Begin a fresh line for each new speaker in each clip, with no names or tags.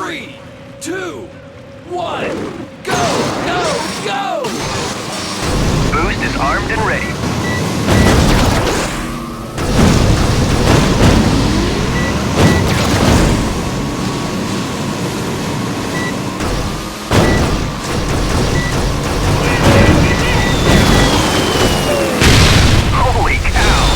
3, 2, 1, go, go, go!
Boost is armed and ready. Holy cow!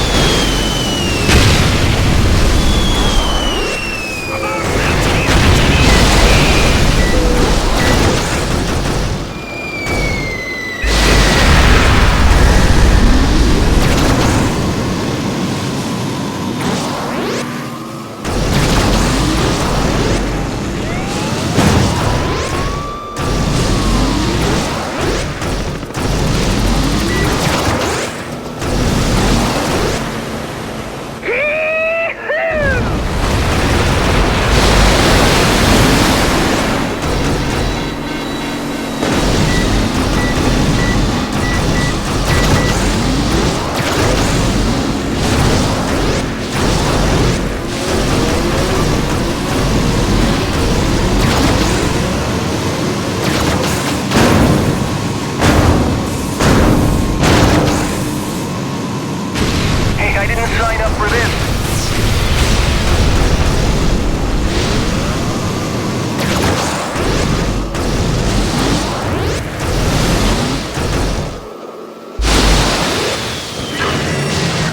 I didn't sign up for this.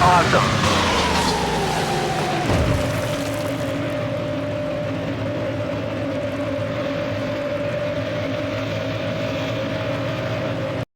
Awesome.